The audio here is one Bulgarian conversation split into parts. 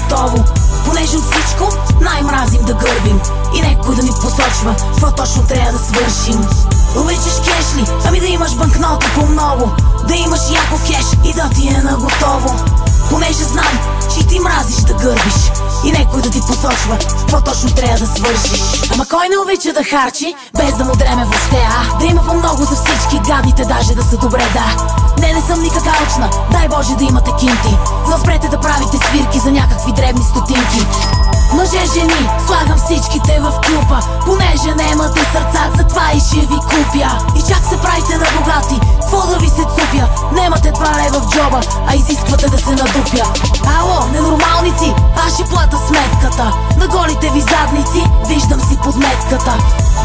наготово. Понеже от всичко най-мразим да гърбим и некой да ми посочва какво точно трябва да свършим. Обичаш кеш ли? Ами да имаш банкноти по-много, да имаш яко кеш и да ти е наготово. Понеже знам, че ти мразиш да гърбиш и некой да ти посочва какво точно трябва да свършиш. Ама кой не обича да харчи, без да му дреме въобще, да има по-много за всички, гадните даже да са добре, да. Не съм никак алчна, дай Боже да имате кинти, но спрете да правите свирки за някакви дребни стотинки. Мъже, жени, слагам всичките в клюпа, понеже немате сърца, затова и ще ви купя. И чак се правите на богати, какво да ви се цупя? Немате 2 лева в джоба, а изисквате да се надупя. Ало, ненормалници, аз ще плата сметката. На голите ви задници, виждам си подметката.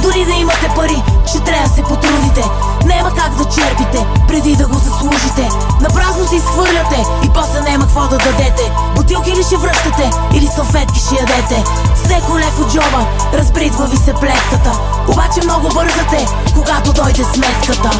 Дори да имате пари, ще трябва да се потрудите. Нема как да черпите, преди да го заслужите. Напразно се изхвърляте и после нема какво да дадете. Бутилки ли ще връщате, или салфетки ще ядете? С неко лев от джоба, разбридва ви се плетката. Обаче много бързате, когато дойде сметката.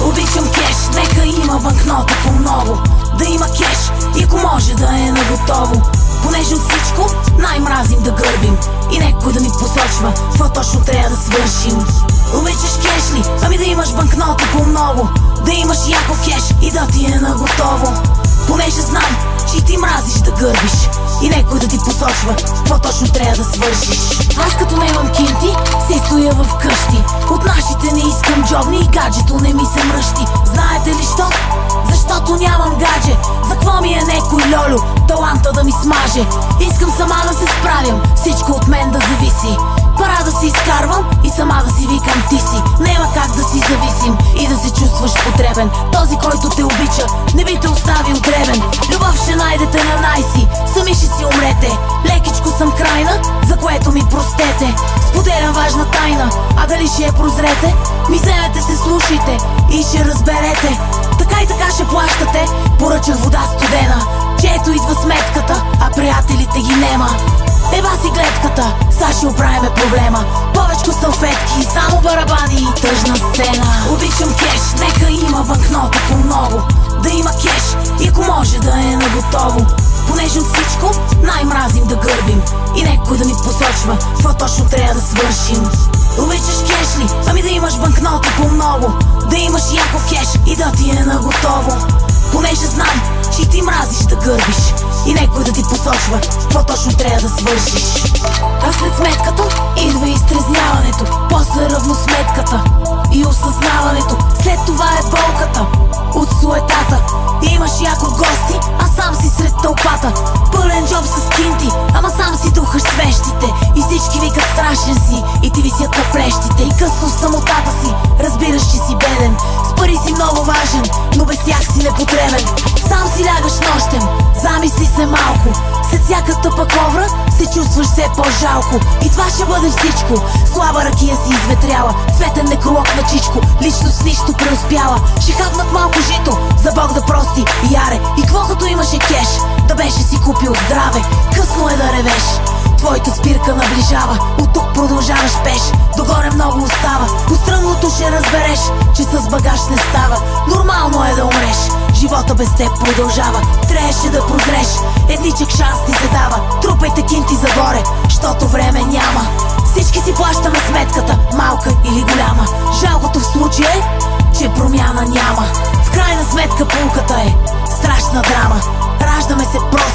Обичам кеш, нека има банкнота по-много, да има кеш и ако може да е наготово. Понеже от всичко най-мразим да гърбим и некой да ми посочва какво точно трябва да свършим. Обичаш кеш ли? Ами да имаш банкноти по-много, да имаш яко кеш и да ти е наготово. Понеже знам, че ти мразиш да гърбиш и некой да ти посочва какво точно трябва да свършиш. Аз като не имам кинти, се стоя в къщи. От нашите не искам джобни и гаджето не ми се мръщи. Знаете ли що? Защото нямам гадже. За какво ми е некой лолю, таланта да ми смаже? Искам сама да се справям, всичко от мен да зависи. Пара да си изкарвам и сама да си викам ти си. Нема как да си зависим и да се чувстваш потребен. Този, който те обича, не би те оставил дребен. Любов ще найдете на най-си, сами ще си умрете. Лекичко съм крайна, за което ми простете. Споделям важна тайна, а дали ще я прозрете? Ми вземете се, слушайте и ще разберете. Така и така ще плащате, поръчах вода студена. Чето идва сметката, а приятелите ги нема. Ева си гледката, сега ще оправиме проблема. Повечко салфетки, само барабани и тъжна сцена. Обичам кеш, нека има банкнота по-много, да има кеш и ако може да е наготово. Понеже от всичко най-мразим да гърбим и некой да ми посочва какво точно трябва да свършим. Обичаш кеш ли? Ами да имаш банкноти по-много, да имаш яко кеш и да ти е наготово. Понеже знам, че ти мразиш да гърбиш и некой да ти посочва какво точно трябва да свършиш. А след сметката идва изтрезняването, после равносметката и осъзнаването. След това е болката от суетата. Имаш яко гости, а сам си сред тълпата. Пълен джоб с кинти, ама сам си духаш свещите. И всички викат страшен си и ти висят на плещите. И късно в самотата си разбираш, че си беден. С пари си много важен, но без тях си непотребен. Сам си лягаш нощем, замисли се малко. След всяка тъпа ковра се чувстваш все по-жалко. И това ще бъде всичко. Слаба ракия си изветряла, цветен некролог на чичко. Лично с нищо преуспяла. Ще хапнат малко жито, за Бог да прости и яре. И какво като имаше кеш, да беше си купил здраве. Късно е да ревеш, твоята спирка наближава. От тук продължаваш пеш, догоре много остава. По стръмното ще разбереш, че с багаж не става. Нормално е да умреш, живота без теб продължава. Трябваше да прозреш, едничък шанс ти се дава. Трупайте кинти загоре, щото време няма. Всички си плащаме сметката, малка или голяма. Жалкото в случая е, че промяна няма. В крайна сметка пулката е страшна драма. Раждаме се просто